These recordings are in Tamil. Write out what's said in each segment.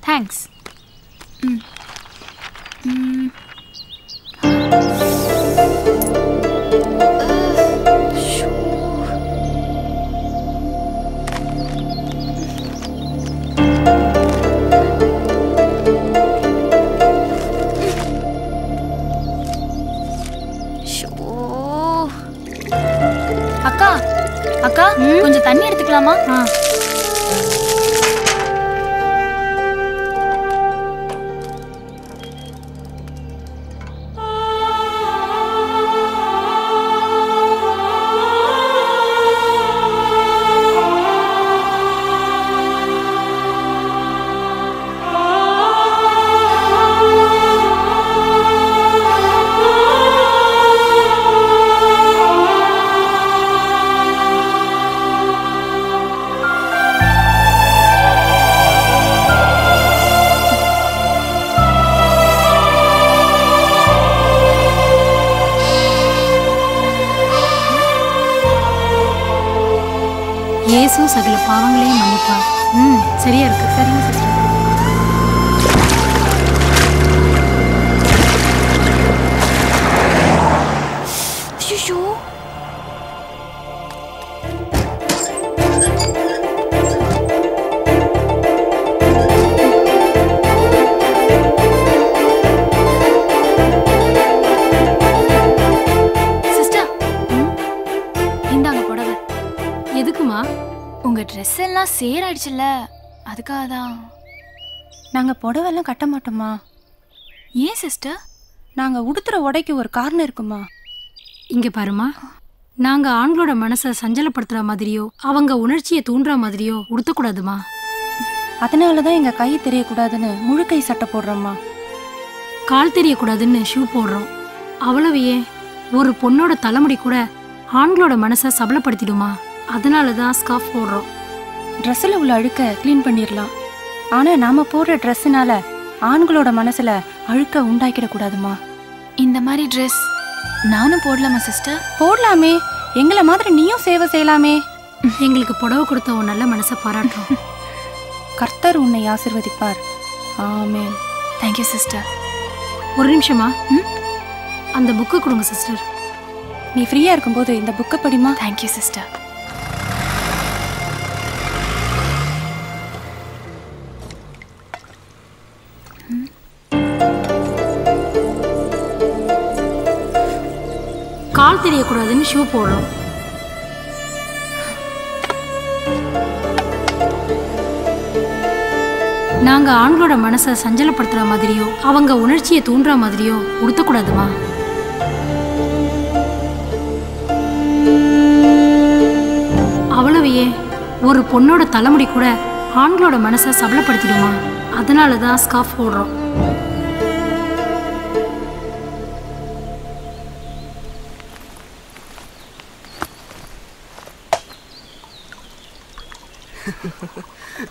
தேங்க்ஸ். அக்கா அக்கா கொஞ்சம் தண்ணி எடுத்துக்கலாமா? இயேசு சகல பாவங்களையும் மன்னிப்பார். சரியா இருக்கு. சரிங்க சிஸ்டர். ஐயோ சிஸ்டர், இந்தாங்க புடவை. எதுக்குமா? உங்க ட்ரெஸ் எல்லாம் சேராயிடுச்சுல்ல, அதுக்காக தான். நாங்க புடவெல்லாம் கட்ட மாட்டோமா? ஏன் சிஸ்டர்? நாங்க உடுத்துற உடைக்கு ஒரு காரணம் இருக்குமா? இங்க பாருமா, நாங்க ஆண்களோட மனசை சஞ்சலப்படுத்துற மாதிரியோ அவங்க உணர்ச்சியை தூண்டுற மாதிரியோ உடுத்தக்கூடாதுமா. அதனாலதான் எங்க கை தெரியக்கூடாதுன்னு முழு கை சட்டை போடுறோம்மா. கால் தெரியக்கூடாதுன்னு ஷூ போடுறோம். அவ்வளவு ஏன், ஒரு பொண்ணோட தலைமுடி கூட ஆண்களோட மனசை சபலப்படுத்திடுமா. அதனாலதான் ஸ்கார்ஃப் போடுறோம். ட்ரெஸ்ஸில் உள்ள அழுக்க க்ளீன் பண்ணிடலாம். ஆனா நாம போடுற ட்ரெஸ்ஸுனால ஆண்களோட மனசுல அழுக்க உண்டாக்கிடக்கூடாதுமா. இந்த மாதிரி ட்ரெஸ் நானும் போடலாமா சிஸ்டர்? போடலாமே, எங்களை மாதிரி நீயும் சேவை செய்யலாமே. எங்களுக்கு புடவை கொடுத்த உன் நல்ல மனசை பாராட்டுறோம். கர்த்தர் உன்னை ஆசீர்வதிப்பார். ஆமென். Thank you sister. ஒரு நிமிஷமா, அந்த புக்கு கொடுங்க சிஸ்டர். நீ ஃப்ரீயா இருக்கும்போது இந்த புக்கை படிமா. Thank you sister. கால் தெரியக்கூடாதுன்னு ஷூ போடுறோம். நாங்க ஆண்களோட மனசை சஞ்சலப்படுத்துற மாதிரியோ அவங்க உணர்ச்சியை தூண்டுற மாதிரியோ உடுத்தக்கூடாதுமா. அவ்வளவு ஏன், ஒரு பொண்ணோட தலைமுடி கூட ஆண்களோட மனசை சபலப்படுத்திடுமா. அதனாலதான் ஸ்கார்ஃப் போடுறோம்.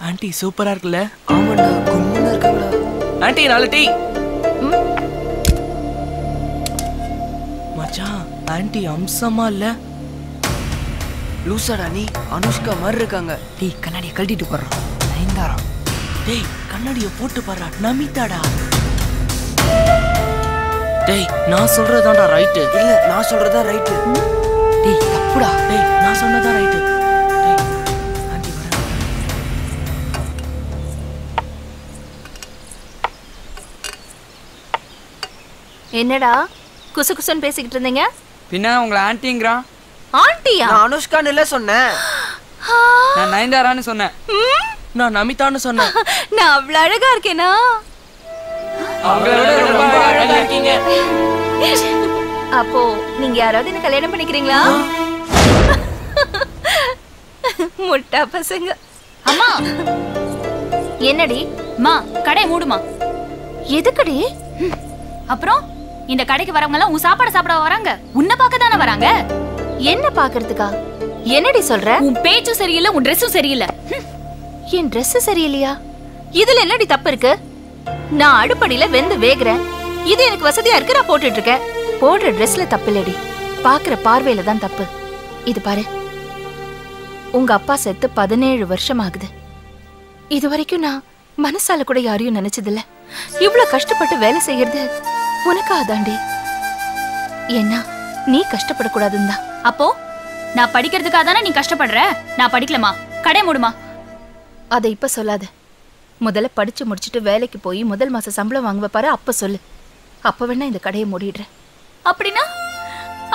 ஆண்டி சூப்பரா இருக்குல்ல? ஆமாண்டா, கும்முன்னு இருக்காங்கடா. Aunty 4 tea. மச்சான், ஆண்டி அம்சமா இல்ல? லூசாடா நீ? அனுஷ்கா மாதிரி இருக்காங்க. டேய், கண்ணாடியை கழட்டிட்டு போடுறான். நயன்தாரா. டேய், கண்ணாடியை போட்டு பாரு. நமிதாடா. டேய், நான் சொல்றதாடா ரைட்டு. இல்ல, நான் சொல்றதா ரைட்டு. டேய், தப்புடா. டேய், நான் சொன்னதா ரைட்டு. என்னடா குசு குசுன்னு பேசிக்கிட்டு இருந்தீங்க? பின்ன உங்களை ஆன்ட்டிங்கிறான். ஆண்டியா? நான் அனுஷ்கான்னு இல்ல சொன்னேன், நான் நயன்தாரான்னு சொன்னேன். நான் நமிதான்னு சொன்னேன். நான் அவ்வளவு அழகா இருக்கேனா? அப்போ நீங்க யாராவது என்ன கல்யாணம் பண்ணிக்கிறீங்களா? முட்டா பசங்க. அம்மா, என்னடி? மா கடை மூடுமா. எதுக்குடி? அப்புறம் இந்த கடைக்கு வரவங்க எல்லாம் உன் சாப்பாடு சாப்பிட வராங்க, உன்னை பார்க்க தானே வராங்க. என்ன பாக்குறதுக்கா? என்னடி சொல்ற? உன் பேச்சும் சரியில்லை, உன் ட்ரெஸ்ஸும் சரியில்லை. என் ட்ரெஸ் சரியில்லையா? இதுல என்னடி தப்பு இருக்கு? நான் அடுப்படியில வெந்து வேகுறேன். இது எனக்கு வசதியா இருக்கு, நான் போட்டுட்டு இருக்கேன். போடுற ட்ரெஸ்ல தப்பு இல்லடி, பாக்குற பார்வையில தான் தப்பு. இது பாரு, உங்க அப்பா செத்து 17 வருஷம் ஆகுது. இது வரைக்கும் நான் மனசால கூட யாரையும் நினைச்சதில்ல. இவ்வளவு கஷ்டப்பட்டு வேலை செய்யறது உனக்காதாண்டி. ஏன்னா நீ கஷ்டப்படக்கூடாதுன்னு தான். அப்போ நான் படிக்கிறதுக்காக தானே நீ கஷ்டப்படுற? நான் படிக்கலமா, கடை மூடுமா. அதை இப்ப சொல்லாத. முதல்ல படிச்சு முடிச்சுட்டு வேலைக்கு போய் முதல் மாச சம்பளம் வாங்குவ பாரு, அப்ப சொல்லு. அப்ப வேணா இந்த கடையை மூடிடுறேன். அப்படின்னா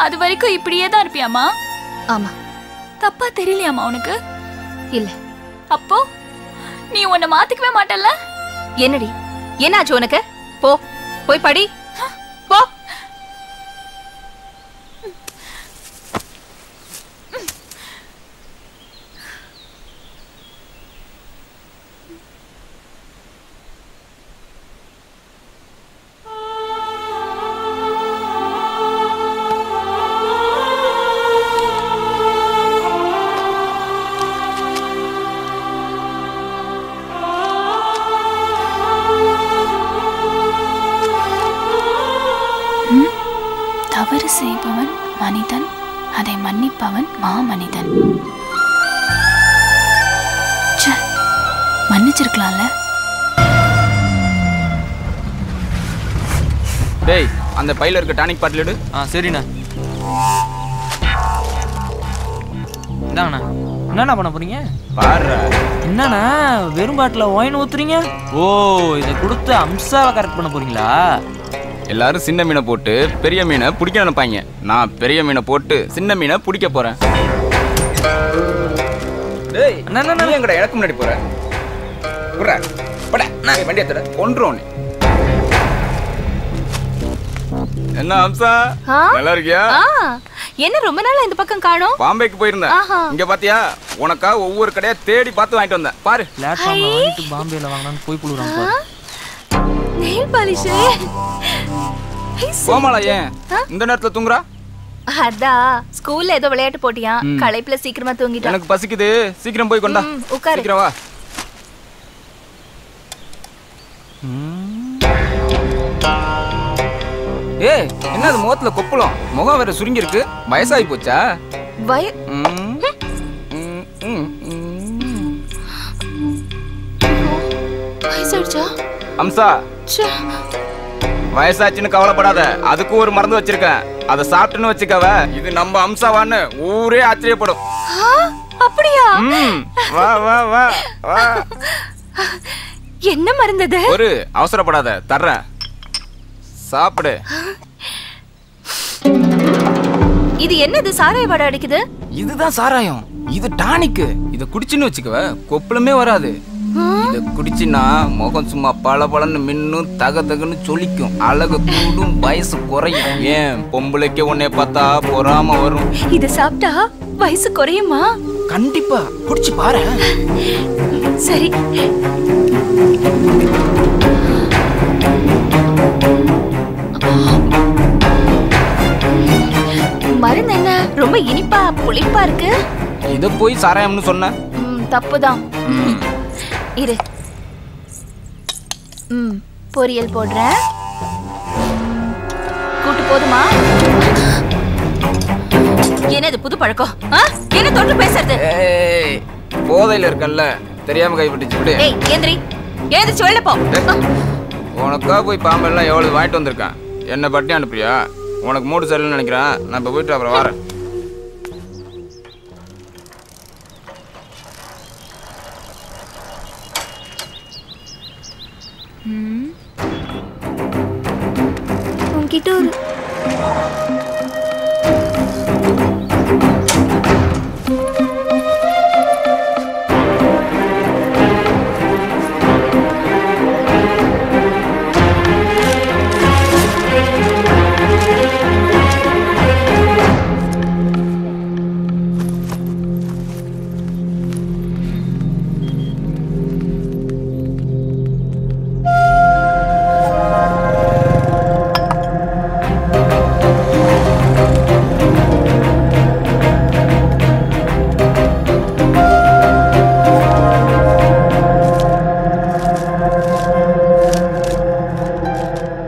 அது வரைக்கும் இப்படியே தான் இருப்பியாமா? ஆமா. தப்பா தெரியலையாமா உனக்கு? இல்ல. அப்போ நீ உன்னை மாத்திக்கவே மாட்டல்ல? என்னடி என்னாச்சு உனக்கு? போ போய் படி போ. தவறு செய்பவன் மனிதன், அதை மன்னிப்பவன் மாமனிதன். மன்னிச்சிருக்கலாம்ல. டேய், அந்த பையில இருக்க டானிக் பாட்டில் எடு. சரிண்ணா. இந்தாங்கண்ணா. என்னண்ணா பண்ண போறீங்க? பாரு. என்னண்ணா வெறும் பாட்டில் ஒயின் ஊத்துறீங்க? ஓ, இதை கொடுத்து அம்சாவை கரெக்ட் பண்ண போறீங்களா? எல்லாரும் சின்ன மீனை போட்டு பெரிய மீனை பிடிக்க நினைப்பாங்க. நான் பெரிய மீனை போட்டு சின்ன மீனை பிடிக்க போறேன். டேய், நீ எங்கடா எனக்கு முன்னாடி போற? புறா பட நான் வண்டி ஏத்துற கொன்றோனே. என்ன அம்சா, நல்லா இருக்கியா? என்ன ரொம்ப நாளா இந்த பக்கம் காணோம்? பாம்பேக்கு போயிருந்தேன். இங்க பாத்தியா, உனக்கா ஒவ்வொரு கடையா தேடி பார்த்து வாங்கிட்டு வந்தேன். பாரு, பிளாட்ஃபார்ம்ல வாங்கிட்டு பாம்பேல வாங்கலாம்னு போய் புளுறான் பாரு. Nail polish. கோமாளா ஏன் இந்த நேரத்துல தூங்குறா? அதான் ஸ்கூல்ல ஏதோ விளையாட்டு போட்டியா, களைப்புல சீக்கிரமா தூங்கிட்டா. எனக்கு பசிக்குது, சீக்கிரம் போய் கொண்டா. உட்காரு. சீக்கிரம் வா. ஏய், என்ன அது முகத்துல கொப்பளம்? முகம் வேற சுருங்கி இருக்கு. வயசாகி போச்சா? வயசாயிடுச்சா? அம்சா, வயசாச்சுன்னு கவலைப்படாத. அதுக்கு ஒரு மருந்து வச்சிருக்கேன், அதை சாப்பிட்டுன்னு வச்சுக்கவ. இது நம்ம அம்சாவான்னு ஊரே ஆச்சரியப்படும். அப்படியா? வா வா வா வா. என்ன மருந்தது? ஒரு அவசரப்படாத, தர்றேன், சாப்பிடு. இது என்னது சாராய வாடை அடிக்குது? இதுதான் சாராயம். இது டானிக். இத குடிச்சுன்னு வச்சுக்கவ கொப்பளமே வராது. இத குடிச்சினா முகம் சும்மா பளபளன்னு மின்னும், தக தகன்னு சொலிக்கும், அழகு கூடும், வயசு குறையும். ஏன் பொம்பளைக்கு உன்னை பார்த்தா பொறாம வரும். இத சாப்பிட்டா வயசு குறையுமா? கண்டிப்பா, குடிச்சு பாரு. சரி. மருந்து என்ன ரொம்ப இனிப்பா புளிப்பா இருக்கு? இத போய் சாராயம்னு சொன்ன? தப்புதான். இரு, பொரியல் போடுறேன். கூட்டு போதுமா? என்னது புது பழக்கம்? என்ன தொட்டு பேசுறது? போதையில இருக்கல்ல, தெரியாம கைப்பட்டுச்சு. ஏய், ஏந்திரி, ஏந்திரிச்சு வெளில போ. உனக்கா போய் பாம்பெல்லாம் எவ்வளவு வாங்கிட்டு வந்திருக்கேன். என்ன பட்டி அனுப்புறியா? உனக்கு மூடு சரியில்லைன்னு நினைக்கிறேன். நான் இப்ப போயிட்டு அப்புறம் வரேன். உன்கிட்ட ஒரு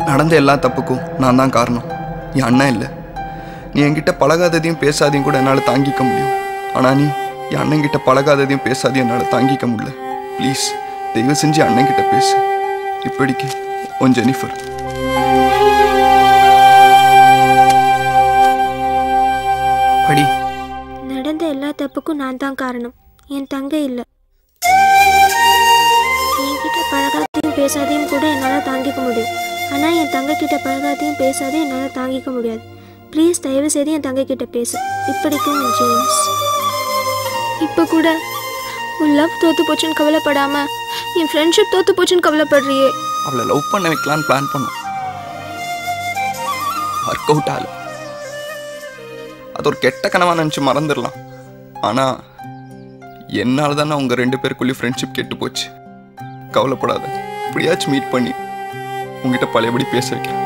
நடந்த எல்லா தப்புக்கும் நான் தான் காரணம், என் அண்ணன் இல்லை. நீ என்கிட்ட பழகாததையும் பேசாதையும் கூட என்னால் தாங்கிக்க முடியும். ஆனால் நீ என் அண்ணன்கிட்ட பழகாததையும் பேசாதையும் என்னால் தாங்கிக்க முடியல. ப்ளீஸ் தயவு செஞ்சு அண்ணன் கிட்ட பேசு. இப்படிக்கு உன் ஜெனிஃபர். படி. நடந்த எல்லா தப்புக்கும் நான் தான் காரணம், என் தங்கை இல்லை. என்கிட்ட பழகாத்தையும் பேசாதையும் கூட என்னால் தாங்கிக்க முடியும். ஆனால் என் தங்கை கிட்ட பழகாத்தையும் பேசாதே என்னால் தாங்கிக்க முடியாது. ப்ளீஸ் தயவு செய்து என் தங்கை கிட்ட பேசு. இப்படிக்கும் ஜேம்ஸ். இப்போ கூட உன் லவ் தோத்து போச்சுன்னு கவலைப்படாம என் ஃப்ரெண்ட்ஷிப் தோத்து போச்சுன்னு கவலைப்படுறியே. அவளை லவ் பண்ண வைக்கலான்னு பிளான் பண்ணோம். ஒர்க் அவுட் ஆகல. அது ஒரு கெட்ட கனவா நினச்சி மறந்துடலாம். ஆனால் என்னால் தானே உங்கள் 2 பேருக்குள்ளேயும் ஃப்ரெண்ட்ஷிப் கெட்டு போச்சு. கவலைப்படாத, இப்படியாச்சும் மீட் பண்ணி உங்ககிட்ட பழையபடி பேச வைக்கிறேன்.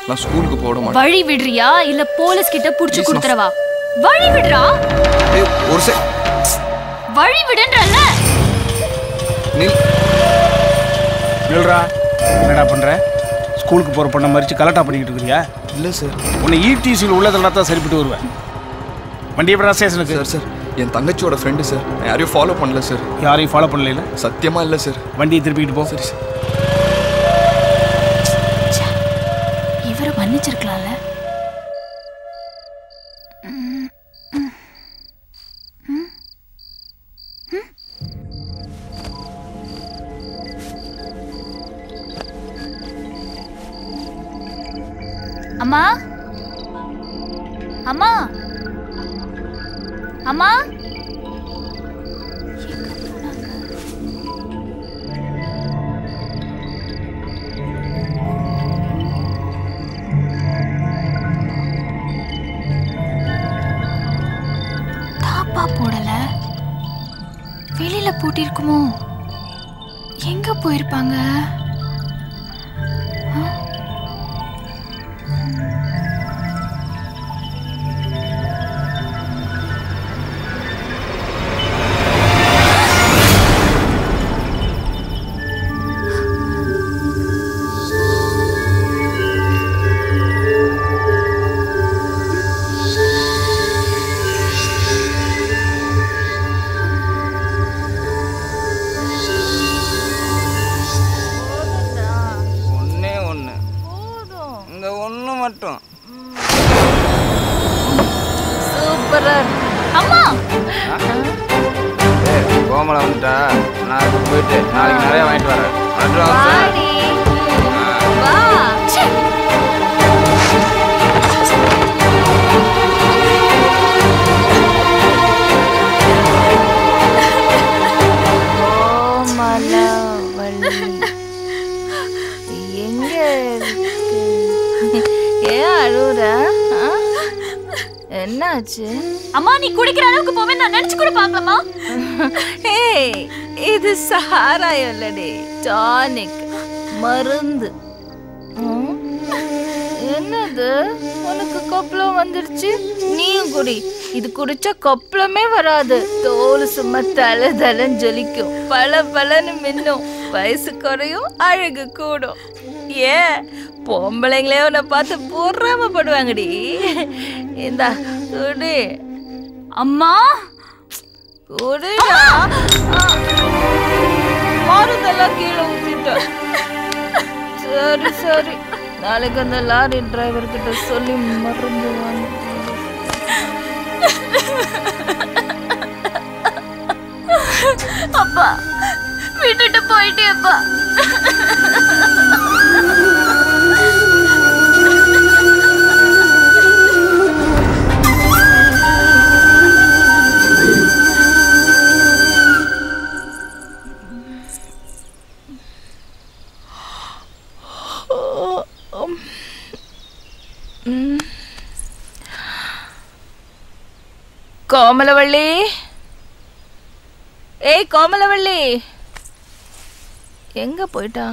நான் ஸ்கூலுக்கு போட மாட்டேன். வழி விடுறியா இல்ல போலீஸ் கிட்ட புடிச்சு கொடுத்துறவா? வழி விடுறா. ஒரு வழி விடுன்றல்ல. நில்றா. என்னடா பண்ற? ஸ்கூலுக்கு போற பொண்ணை மறிச்சு கலட்டா பண்ணிக்கிட்டு இருக்கறியா? இல்ல சார். உன்னை ஈடிசியில் உள்ளதெல்லாம் தான் சரிப்பட்டு வருவேன். வண்டி எப்படா ஸ்டேஷனுக்கு? சார் என் தங்கச்சியோட ஃப்ரெண்டு சார். நான் யாரையும் ஃபாலோ பண்ணல சார். யாரையும் ஃபாலோ பண்ணல? சத்தியமா இல்லை சார். வண்டியை திருப்பிக்கிட்டு போ. சரி சார். இவரை மன்னிச்சிருக்கலாம்ல. அம்மா அம்மா அம்மா தாப்பா போடல, வெளியில பூட்டிருக்குமோ? எங்க போயிருப்பாங்க? கோமலை வந்துட்டா நான் போயிட்டு நாளைக்கு நிறைய வாங்கிட்டு வரேன். எங்க ஏன் அழுவுற? என்னாச்சு? அம்மா நீ குடிக்கிற அளவுக்கு போவே நான் நினைச்சு கூட பார்க்கலாமா? ஏய் இது சாராயம் இல்லடி, டானிக், மருந்து. என்னது உனக்கு கொப்பளம் வந்துருச்சு? நீயும் குடி. இது குடிச்சா கொப்பளமே வராது. தோல் சும்மா தலை தலைன்னு ஜொலிக்கும், பல பலன்னு மின்னும், வயசு குறையும், அழகு கூடும். ஏன் பொம்பளைங்களே உன்னை பார்த்து பொறாமப்படுவாங்கடி. இந்தா குடி. அம்மா குடிடா. மருந்தெல்லாம் கீழே ஊத்திட்ட. சரி சரி, நாளைக்கு அந்த லாரி டிரைவர் கிட்ட சொல்லி மருந்து வாங்க. அப்பா விட்டுட்டு போயிட்டேப்பா. கோமலவள்ளி, ஏய் கோமலவள்ளி, எங்க போயிட்டா?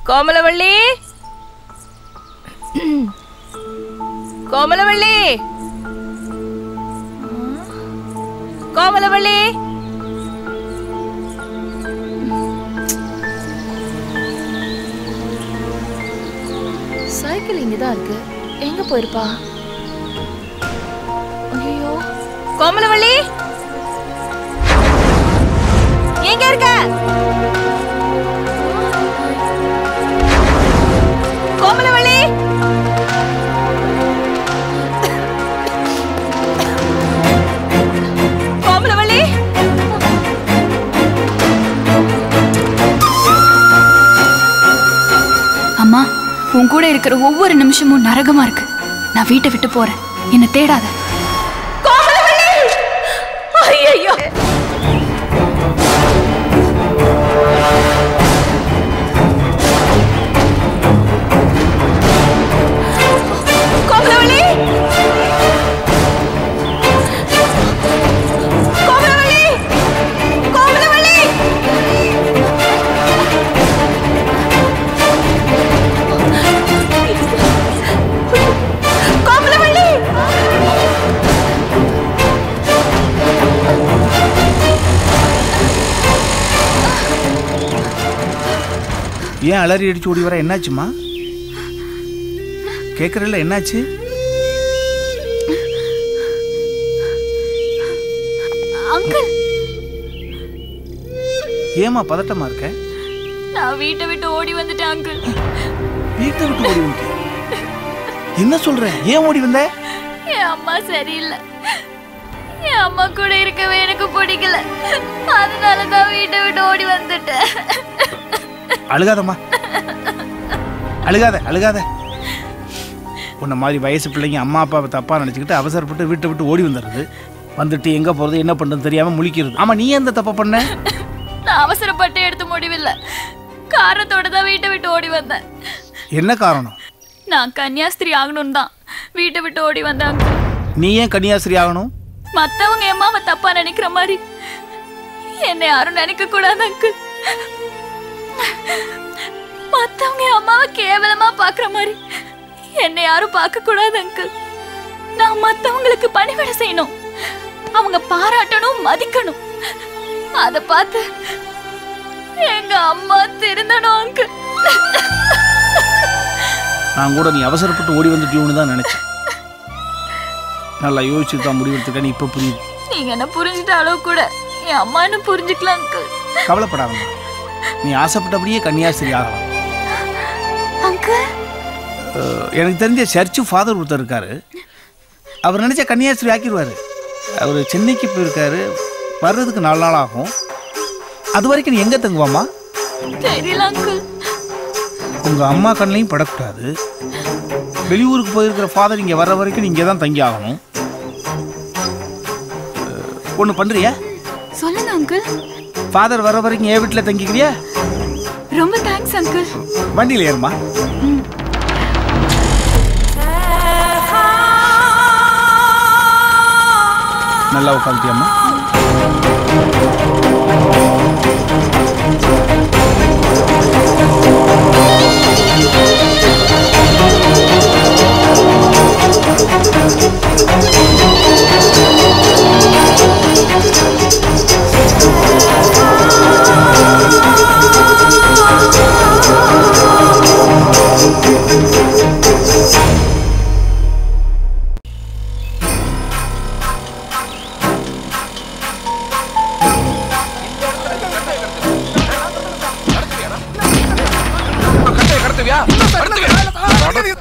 கோமலவள்ளி, கோமலவள்ளி, கோமலவள்ளி. சைக்கிள் இங்கதான் இருக்கு, எங்க போயிருப்பா? ஐயோ, கோமலவள்ளி எங்க இருக்க? கோமலவள்ளி, கோமலவள்ளி. அம்மா, உன் கூட இருக்கிற ஒவ்வொரு நிமிஷமும் நரகமா இருக்கு. நான் வீட்டை விட்டு போறேன், என்ன தேடாத. ஐயோ, கோமலவள்ளி, கோமலவள்ளி, கோமலவள்ளி. கோமலவள்ளி, ஏன் அலறி அடிச்சு ஓடி வர? என்னாச்சுமா? கேட்கறல, என்னாச்சு? அங்கிள், ஏமா பதட்டமா இருக்க? நான் வீட்டை விட்டு ஓடி வந்துட்டேன் அங்கிள். வீட்டை விட்டு ஓடி வந்து? என்ன சொல்ற? ஏன் ஓடி வந்த? என் அம்மா சரியில்லை. என் அம்மா கூட இருக்கவே எனக்கு பிடிக்கல. அதனாலதான் வீட்டை விட்டு ஓடி வந்துட்டேன். அழுகாதம்மா, அழுகாத அழுகாத. உன்ன மாதிரி வயசு பிள்ளைங்க அம்மா அப்பாவை தப்பா நினைச்சுக்கிட்டு அவசரப்பட்டு வீட்டை விட்டு ஓடி வந்துடுறது. வந்துட்டு எங்க போறது என்ன பண்றது தெரியாம முழிக்கிறது. ஆமா, நீ எந்த தப்ப பண்ண? நான் அவசரப்பட்டு எடுத்த முடிவில்லை, காரணத்தோட தான் வீட்டை விட்டு ஓடி வந்தேன். என்ன காரணம்? நான் கன்னியாஸ்திரி ஆகணும் தான் வீட்டை விட்டு ஓடி வந்தேன். நீ ஏன் கன்னியாஸ்திரி ஆகணும்? மத்தவங்க என் அம்மாவை தப்பா நினைக்கிற மாதிரி என்னை யாரும் நினைக்க கூடாது அங்கிள். மத்தவங்க என் அம்மாவை கேவலமா பாக்குற மாதிரி என்னை யாரும் பார்க்க கூடாது அங்கிள். நான் மத்தவங்களுக்கு பணிவிடை செய்யணும், அவங்க பாராட்டணும், மதிக்கணும். அத பார்த்து எங்க அம்மா திருந்தணும் அங்கிள். நான் கூட நீ அவசரப்பட்டு ஓடி வந்துட்டியோன்னு தான் நினைச்சேன். நல்லா யோசிச்சு தான் முடிவெடுத்துக்க. நீ இப்ப புரியுது. நீங்க என்ன புரிஞ்சுட்ட அளவு கூட என் அம்மா என்ன புரிஞ்சுக்கலாம் அங்கிள். கவலைப்படாத, நீ ஆசைப்பட்டபடியே கன்னியாஸ்திரி ஆகலாம். அங்கிள், எனக்கு தெரிஞ்ச சர்ச்சு ஃபாதர் ஒருத்தர் இருக்காரு, அவர் நினைச்ச கன்னியாஸ்திரி ஆக்கிடுவாரு. அவர் சென்னைக்கு போயிருக்காரு, வர்றதுக்கு 4 நாள் ஆகும். அது வரைக்கும் நீ எங்க தங்குவாமா? தெரியல அங்கிள். உங்க அம்மா கண்ணையும் படக்கூடாது. வெளியூருக்கு போயிருக்கிற ஃபாதர் இங்க வர்ற வரைக்கும் நீ இங்கே தான் தங்கி ஆகணும். ஒன்று பண்றியா? சொல்லுங்க அங்கிள். ஃபாதர் வர வரைக்கும் என் வீட்டில் தங்கிக்கிறியா? ரொம்ப தேங்க்ஸ் அங்கிள். வண்டியில் ஏறுமா. நல்லா உட்காந்துட்டியம்மா.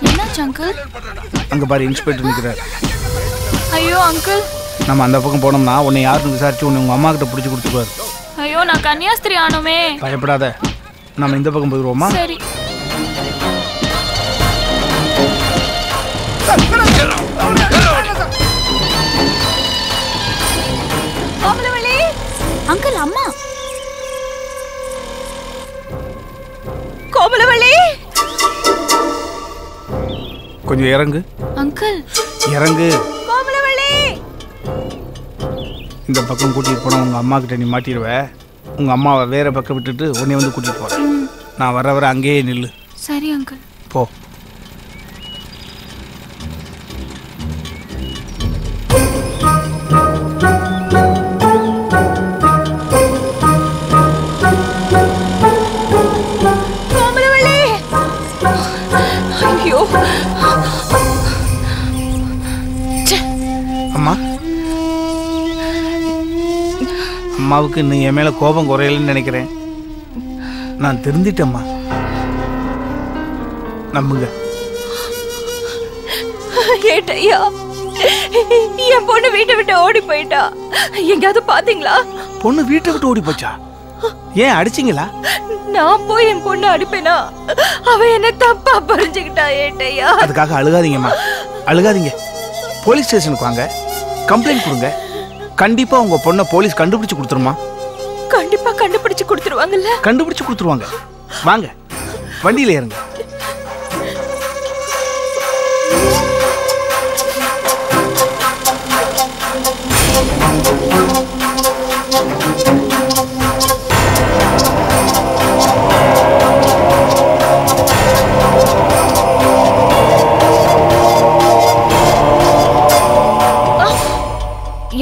என்னாச்சு அங்கிள்? அங்க பாரு, இன்ஸ்பெக்டர் நிற்கிறார். ஐயோ அங்கிள், நம்ம அந்த பக்கம் போனோம்னா உன்னை யாருன்னு விசாரிச்சு உன்னை உங்க அம்மா கிட்ட பிடிச்சி கொடுத்துருவாரு. ஐயோ நான் கன்னியாஸ்திரி ஆனோமே. பயப்படாத, நம்ம இந்த பக்கம் போயிடுவோமா? சரி. கோமலவள்ளி அங்கிள், அம்மா. கோமலவள்ளி, கொஞ்சம் இறங்கு. அங்கிள் இறங்கு. கோமலவள்ளி. இந்த பக்கம் கூட்டிகிட்டு போனால் உங்கள் அம்மா கிட்ட நீ மாட்டிடுவ. உங்கள் அம்மாவை வேற பக்கம் விட்டுட்டு உன்னை வந்து கூட்டிகிட்டு போகிறேன். நான் வர அங்கேயே நில்லு. சரி அங்கிள். போ. அம்மா, அம்மாவுக்கு இன்னும் என் மேலே கோபம் குறையலன்னு நினைக்கிறேன். நான் தெரிஞ்சிட்டேம்மா, நம்புங்க. ஏட்டையா, என் பொண்ணு வீட்டை விட்டு ஓடி போயிட்டா. எங்கயாவது பாத்தீங்களா? பொண்ணு வீட்டை விட்டு ஓடி போச்சா? ஏன் அடிச்சிங்களா? நான் போய் என் பொண்ணு அடிப்பேனா? அவ என்ன தப்பா புரிஞ்சுக்கிட்டா ஏட்டையா. அதுக்காக அழுகாதீங்கம்மா, அழுகாதீங்க. போலீஸ் ஸ்டேஷனுக்கு வாங்க, கம்ப்ளைண்ட் கொடுங்க. கண்டிப்பா உங்க பொண்ணை போலீஸ் கண்டுபிடிச்சு கொடுத்துருமா? கண்டிப்பா கண்டுபிடிச்சு கொடுத்துருவாங்கல்ல? கண்டுபிடிச்சு கொடுத்துருவாங்க. வாங்க, வண்டியில ஏறுங்க.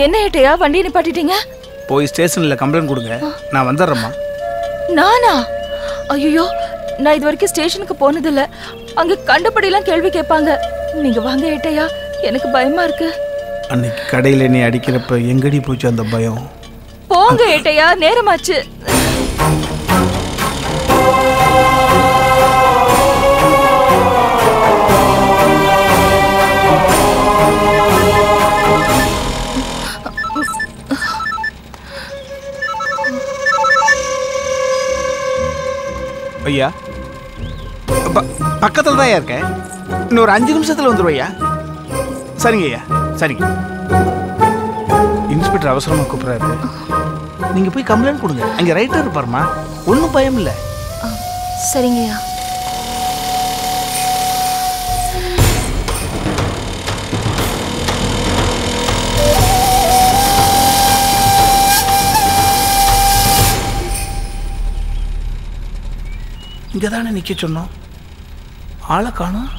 என்ன ஏட்டையா வண்டி நிப்பாட்டிட்டீங்க? போய் ஸ்டேஷன்ல கம்ப்ளைண்ட் கொடுங்க, நான் வந்துடுறேம்மா. நானா? ஐயோ, நான் இது வரைக்கும் ஸ்டேஷனுக்கு போனதில்ல. அங்க கண்டபடியெல்லாம் கேள்வி கேட்பாங்க. நீங்க வாங்க ஏட்டையா, எனக்கு பயமா இருக்கு. அன்னைக்கு கடையில் நீ அடிக்கிறப்ப எங்கடி போச்சு அந்த பயம்? போங்க ஏட்டையா, நேரமாச்சு. ஐயா, பக்கத்தில் தான் இருக்கேன். இன்னொரு 5 நிமிஷத்தில் வந்துடும் ஐயா. சரிங்க ஐயா, சரிங்க. இன்ஸ்பெக்டர் அவசரமாக கூப்பிட்றாரு. நீங்கள் போய் கம்ப்ளைண்ட் கொடுங்க. அங்கே ரைட்டர் இருப்பாருமா, ஒன்றும் பயம் இல்லை. சரிங்கய்யா. இங்கே தானே நிற்க சொன்னோம், ஆளை காணோம்.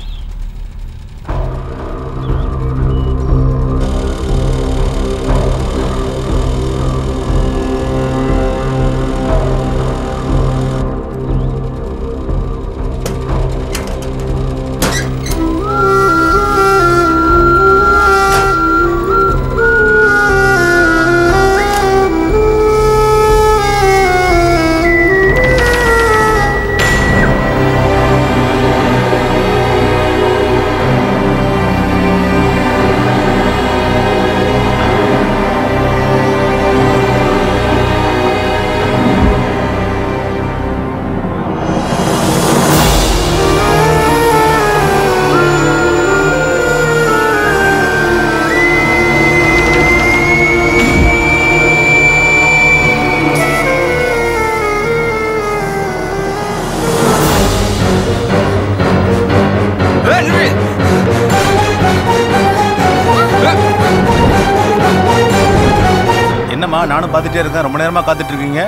நானும் பார்த்துட்டே இருக்கேன். ரொம்ப நேரமா காத்துட்டு இருக்கீங்க.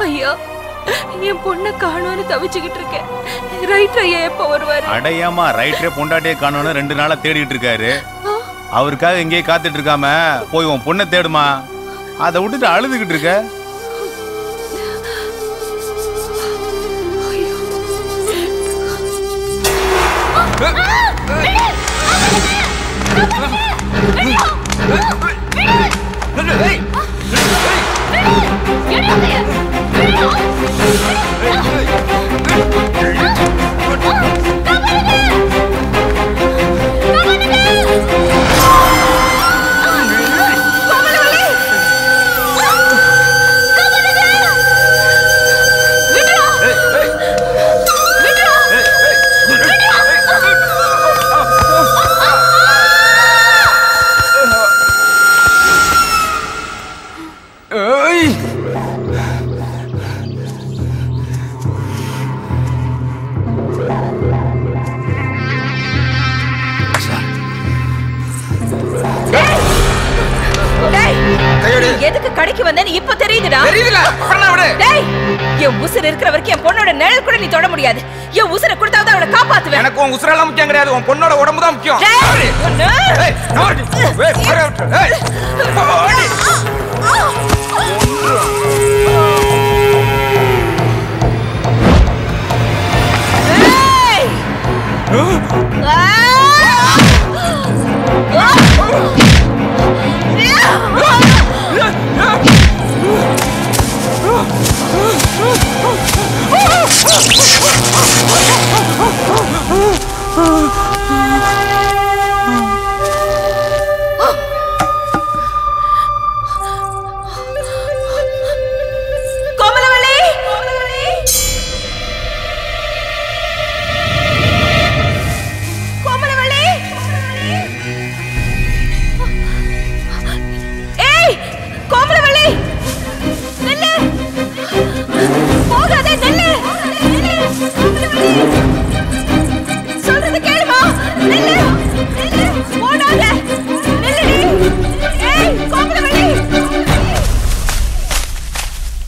ஐயா, என் பொண்ணை காணோன்னு தவிச்சுக்கிட்டு இருக்கேன். ரைட்டர் ஐயா எப்போ வருவாரு? அடையாமா, ரைட்டரே பொண்டாட்டியே காணோன்னு 2 நாளா தேடிட்டு இருக்காரு. அவருக்காக எங்கேயே காத்துட்டு இருக்காம போய் உன் பொண்ணை தேடுமா. அதை விட்டுட்டு அழுதுகிட்டு இருக்க. கடைக்கு வந்தேன்னு இப்ப தெரியுதுடா. தெரியுதுல அப்புறம் விடு. டேய் என் உசுர் இருக்கிற வரைக்கும் என் பொண்ணோட நிழல் கூட நீ தொட முடியாது. என் உசுரை கொடுத்தாவது அவளை காப்பாத்துவேன். எனக்கு உன் உசுரெல்லாம் முக்கியம் கிடையாது, உன் பொண்ணோட உடம்பு தான் முக்கியம்.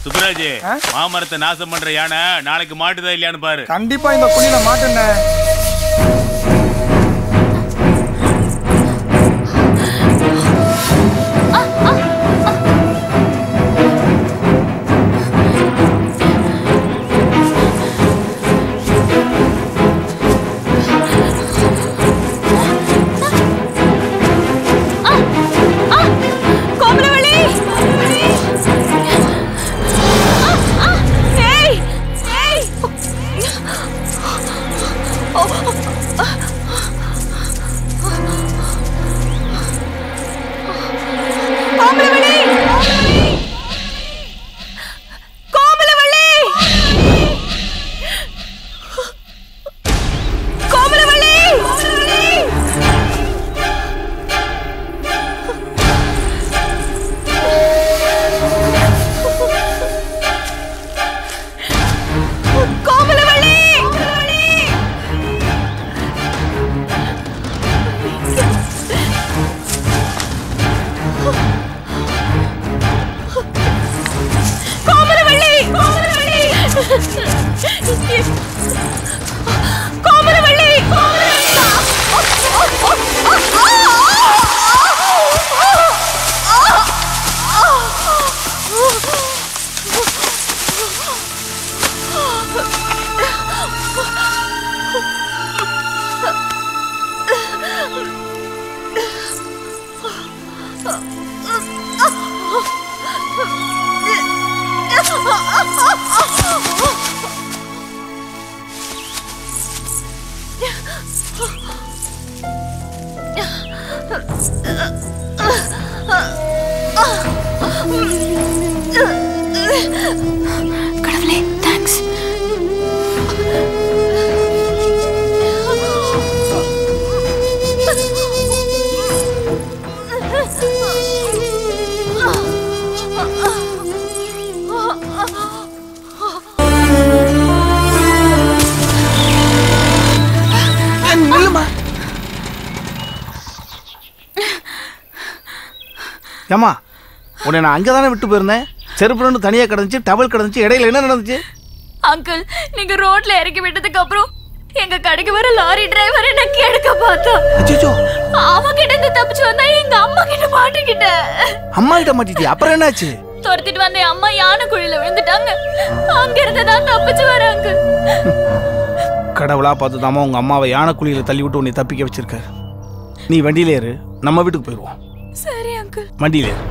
சுப்ராஜ், மாமரத்தை நாசம் பண்ற யானை நாளைக்கு மாட்டுதா இல்லையான்னு பாரு. கண்டிப்பா இந்த குழியில மாட்டுன. கடவுளே, தேங்க்ஸ். ஏமா உன்னை நான் அங்கே தானே விட்டு போயிருந்தேன். செருப்பு ரெண்டு தனியாக கிடந்துச்சு, டவல் கிடந்துச்சு. இடையில என்ன நடந்துச்சு? அங்கிள், நீங்க ரோட்ல இறக்கி விட்டதுக்கு அப்புறம் எங்க கடைக்கு வர லாரி டிரைவர் என்ன கேட்க பார்த்தா. அவன் கிட்ட இருந்து தப்பிச்சு வந்தா எங்க அம்மா கிட்ட மாட்டிக்கிட்ட. அம்மா கிட்ட மாட்டிட்டியா? அப்புறம் என்னாச்சு? துரத்திட்டு வந்த அம்மா யானை குழியில விழுந்துட்டாங்க. அங்க இருந்து தான் தப்பிச்சு வராங்க. கடவுளா பார்த்து தாமா உங்க அம்மாவை யானை குழியில தள்ளி விட்டு உன்னை தப்பிக்க வச்சிருக்காரு. நீ வண்டியில ஏறு, நம்ம வீட்டுக்கு போயிடுவோம். சரி அங்கிள். வண்டியில ஏறு.